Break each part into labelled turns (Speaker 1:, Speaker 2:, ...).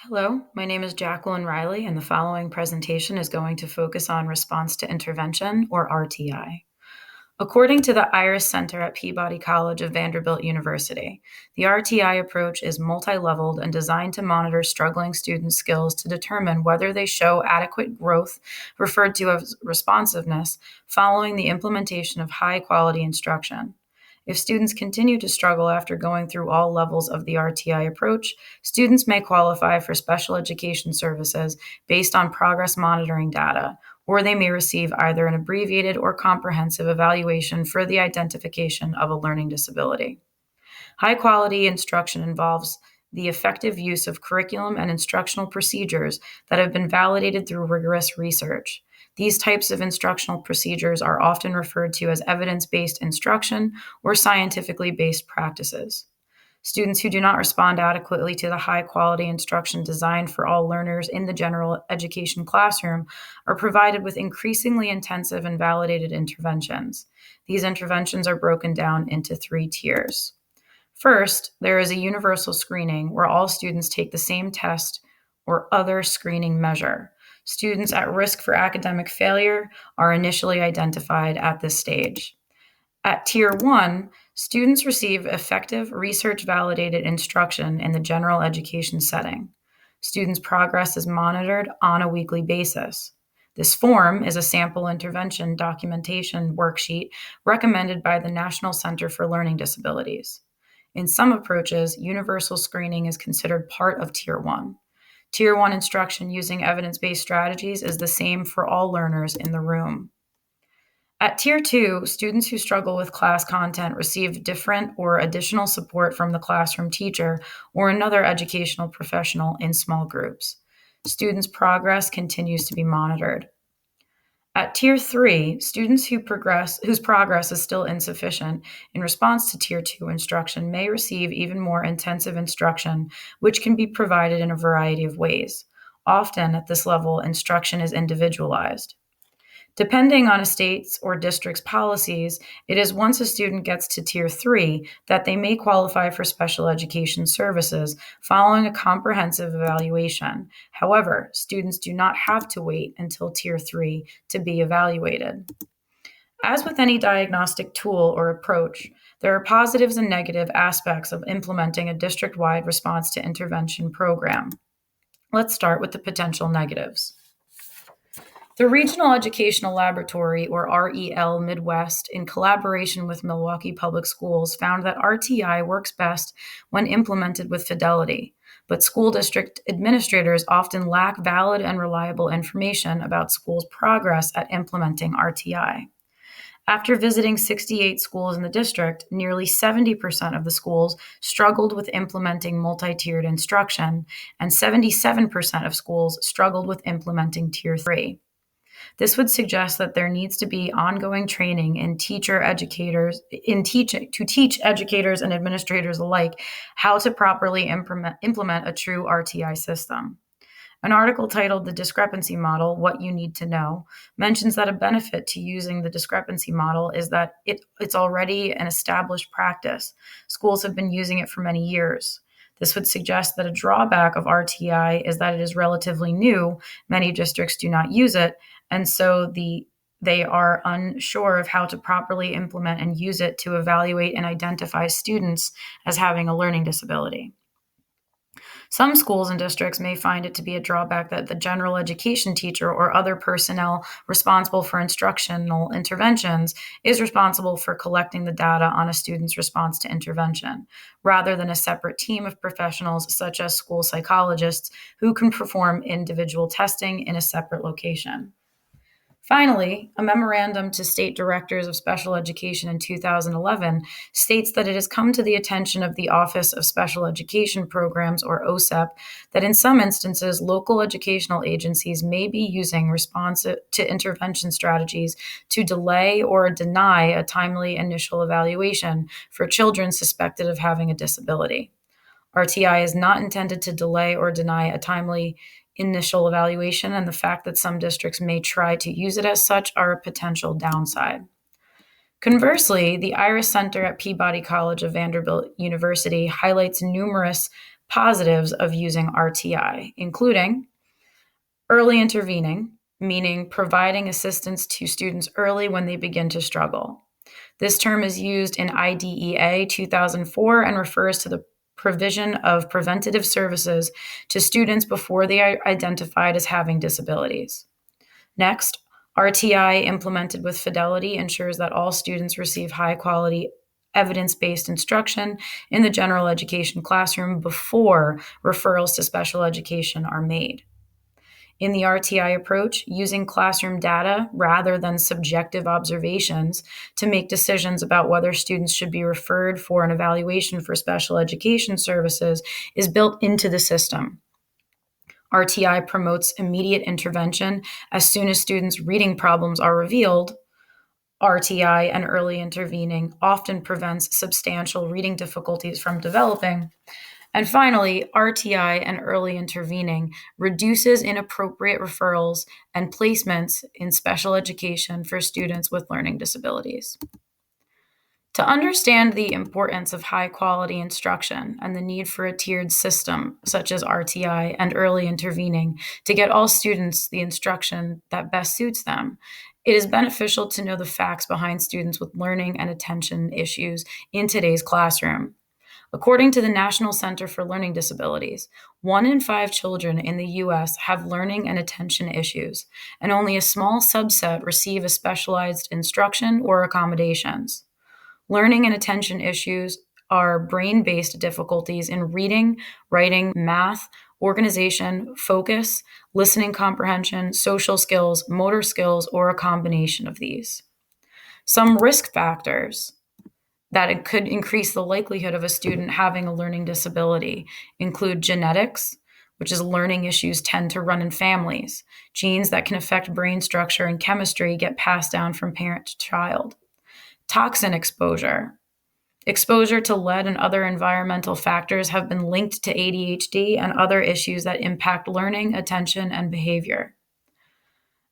Speaker 1: Hello, my name is Jacqueline Riley, and the following presentation is going to focus on response to intervention, or RTI. According to the IRIS Center at Peabody College of Vanderbilt University, the RTI approach is multi-leveled and designed to monitor struggling students' skills to determine whether they show adequate growth, referred to as responsiveness, following the implementation of high-quality instruction. If students continue to struggle after going through all levels of the RTI approach, students may qualify for special education services based on progress monitoring data, or they may receive either an abbreviated or comprehensive evaluation for the identification of a learning disability. High quality instruction involves the effective use of curriculum and instructional procedures that have been validated through rigorous research. These types of instructional procedures are often referred to as evidence based instruction or scientifically based practices. Students who do not respond adequately to the high quality instruction designed for all learners in the general education classroom are provided with increasingly intensive and validated interventions. These interventions are broken down into three tiers. First, there is a universal screening where all students take the same test or other screening measure. Students at risk for academic failure are initially identified at this stage. At Tier 1, students receive effective, research validated instruction in the general education setting. Students' progress is monitored on a weekly basis. This form is a sample intervention documentation worksheet recommended by the National Center for Learning Disabilities. In some approaches, universal screening is considered part of Tier 1. Tier 1 instruction using evidence based strategies is the same for all learners in the room. At Tier 2, students who struggle with class content receive different or additional support from the classroom teacher or another educational professional in small groups. Students' progress continues to be monitored. At Tier 3, students whose progress is still insufficient in response to Tier 2 instruction may receive even more intensive instruction, which can be provided in a variety of ways. Often, at this level, instruction is individualized. Depending on a state's or district's policies, it is once a student gets to Tier 3 that they may qualify for special education services following a comprehensive evaluation. However, students do not have to wait until Tier 3 to be evaluated. As with any diagnostic tool or approach, there are positives and negative aspects of implementing a district-wide response to intervention program. Let's start with the potential negatives. The Regional Educational Laboratory, or REL Midwest, in collaboration with Milwaukee Public Schools, found that RTI works best when implemented with fidelity, but school district administrators often lack valid and reliable information about schools' progress at implementing RTI. After visiting 68 schools in the district, nearly 70% of the schools struggled with implementing multi tiered instruction, and 77% of schools struggled with implementing Tier 3. This would suggest that there needs to be ongoing training in teacher educators in teaching to teach educators and administrators alike how to properly implement a true RTI system. An article titled The Discrepancy Model: What You Need to Know mentions that a benefit to using the discrepancy model is that it's already an established practice. Schools have been using it for many years. This would suggest that a drawback of RTI is that it is relatively new. Many districts do not use it, and so they are unsure of how to properly implement and use it to evaluate and identify students as having a learning disability. Some schools and districts may find it to be a drawback that the general education teacher or other personnel responsible for instructional interventions is responsible for collecting the data on a student's response to intervention, rather than a separate team of professionals such as school psychologists who can perform individual testing in a separate location. Finally, a memorandum to state directors of special education in 2011 states that it has come to the attention of the Office of Special Education Programs, or OSEP, that in some instances, local educational agencies may be using response to intervention strategies to delay or deny a timely initial evaluation for children suspected of having a disability. RTI is not intended to delay or deny a timely initial evaluation, and the fact that some districts may try to use it as such are a potential downside. Conversely, the IRIS Center at Peabody College of Vanderbilt University highlights numerous positives of using RTI, including early intervening, meaning providing assistance to students early when they begin to struggle. This term is used in IDEA 2004 and refers to the provision of preventative services to students before they are identified as having disabilities. Next, RTI implemented with fidelity ensures that all students receive high-quality, evidence-based instruction in the general education classroom before referrals to special education are made. In the RTI approach, using classroom data rather than subjective observations to make decisions about whether students should be referred for an evaluation for special education services is built into the system. RTI promotes immediate intervention as soon as students' reading problems are revealed. RTI and early intervening often prevents substantial reading difficulties from developing. And finally, RTI and early intervening reduces inappropriate referrals and placements in special education for students with learning disabilities. To understand the importance of high-quality instruction and the need for a tiered system, such as RTI and early intervening, to get all students the instruction that best suits them, it is beneficial to know the facts behind students with learning and attention issues in today's classroom. According to the National Center for Learning Disabilities, 1 in 5 children in the U.S. have learning and attention issues, and only a small subset receive a specialized instruction or accommodations. Learning and attention issues are brain-based difficulties in reading, writing, math, organization, focus, listening comprehension, social skills, motor skills, or a combination of these. Some risk factors that it could increase the likelihood of a student having a learning disability include genetics, which is learning issues tend to run in families. Genes that can affect brain structure and chemistry get passed down from parent to child. Toxin exposure. Exposure to lead and other environmental factors have been linked to ADHD and other issues that impact learning, attention, and behavior.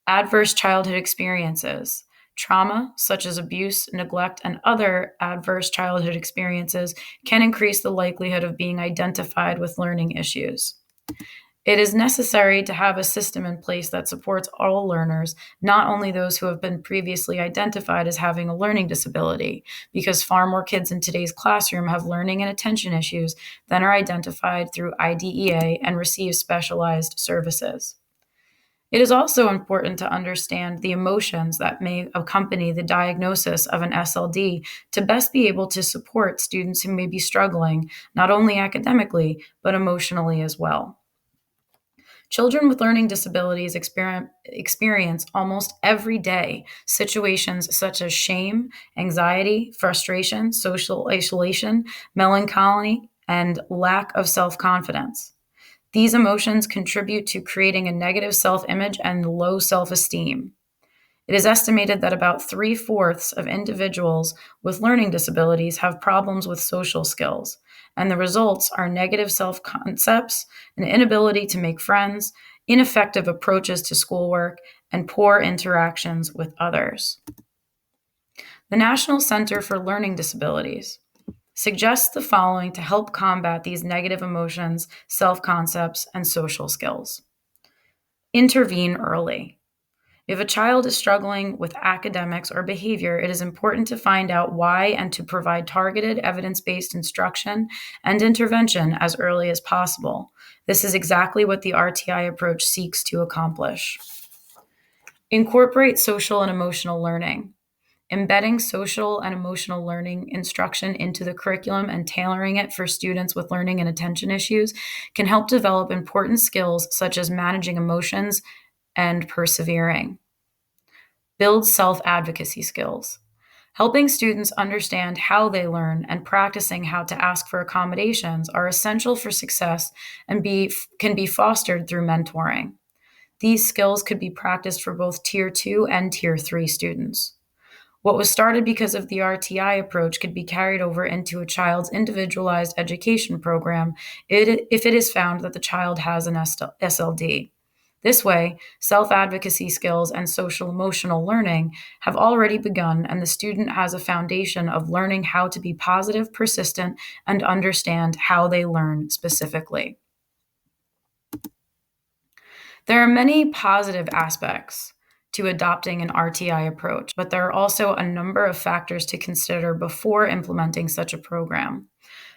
Speaker 1: Adverse childhood experiences. Trauma, such as abuse, neglect, and other adverse childhood experiences, can increase the likelihood of being identified with learning issues. It is necessary to have a system in place that supports all learners, not only those who have been previously identified as having a learning disability, because far more kids in today's classroom have learning and attention issues than are identified through IDEA and receive specialized services. It is also important to understand the emotions that may accompany the diagnosis of an SLD to best be able to support students who may be struggling, not only academically, but emotionally as well. Children with learning disabilities experience almost every day situations such as shame, anxiety, frustration, social isolation, melancholy, and lack of self-confidence. These emotions contribute to creating a negative self-image and low self-esteem. It is estimated that about 3/4 of individuals with learning disabilities have problems with social skills, and the results are negative self-concepts, an inability to make friends, ineffective approaches to schoolwork, and poor interactions with others. The National Center for Learning Disabilities suggests the following to help combat these negative emotions, self-concepts, and social skills. Intervene early. If a child is struggling with academics or behavior, it is important to find out why and to provide targeted, evidence-based instruction and intervention as early as possible. This is exactly what the RTI approach seeks to accomplish. Incorporate social and emotional learning. Embedding social and emotional learning instruction into the curriculum and tailoring it for students with learning and attention issues can help develop important skills such as managing emotions and persevering. Build self-advocacy skills. Helping students understand how they learn and practicing how to ask for accommodations are essential for success and can be fostered through mentoring. These skills could be practiced for both Tier 2 and Tier 3 students. What was started because of the RTI approach could be carried over into a child's individualized education program if it is found that the child has an SLD. This way, self-advocacy skills and social-emotional learning have already begun, and the student has a foundation of learning how to be positive, persistent, and understand how they learn specifically. There are many positive aspects to adopting an RTI approach, but there are also a number of factors to consider before implementing such a program.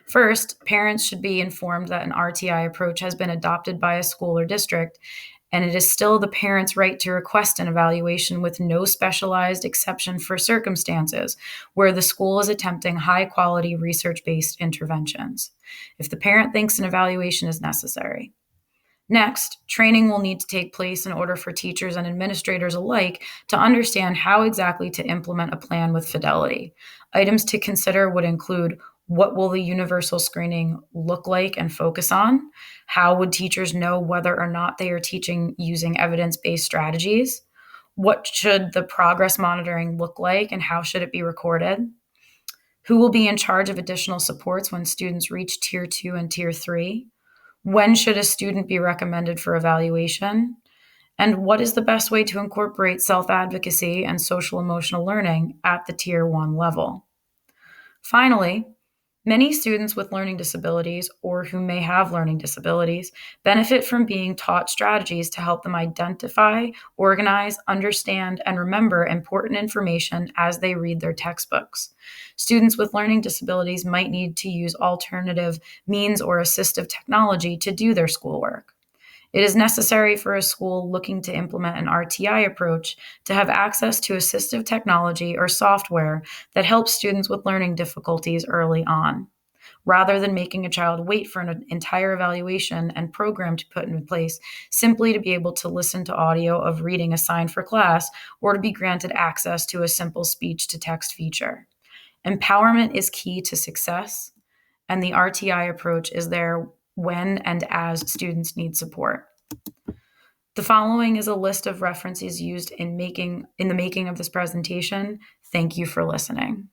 Speaker 1: First, parents should be informed that an RTI approach has been adopted by a school or district, and it is still the parent's right to request an evaluation with no specialized exception for circumstances where the school is attempting high quality research based interventions, if the parent thinks an evaluation is necessary. Next, training will need to take place in order for teachers and administrators alike to understand how exactly to implement a plan with fidelity. Items to consider would include: what will the universal screening look like and focus on? How would teachers know whether or not they are teaching using evidence based strategies? What should the progress monitoring look like and how should it be recorded? Who will be in charge of additional supports when students reach Tier 2 and Tier 3? When should a student be recommended for evaluation? And what is the best way to incorporate self-advocacy and social-emotional learning at the Tier 1 level? Finally, many students with learning disabilities or who may have learning disabilities benefit from being taught strategies to help them identify, organize, understand, and remember important information as they read their textbooks. Students with learning disabilities might need to use alternative means or assistive technology to do their schoolwork. It is necessary for a school looking to implement an RTI approach to have access to assistive technology or software that helps students with learning difficulties early on, rather than making a child wait for an entire evaluation and program to put in place simply to be able to listen to audio of reading assigned for class or to be granted access to a simple speech to text feature. Empowerment is key to success, and the RTI approach is there when and as students need support. The following is a list of references used in the making of this presentation. Thank you for listening.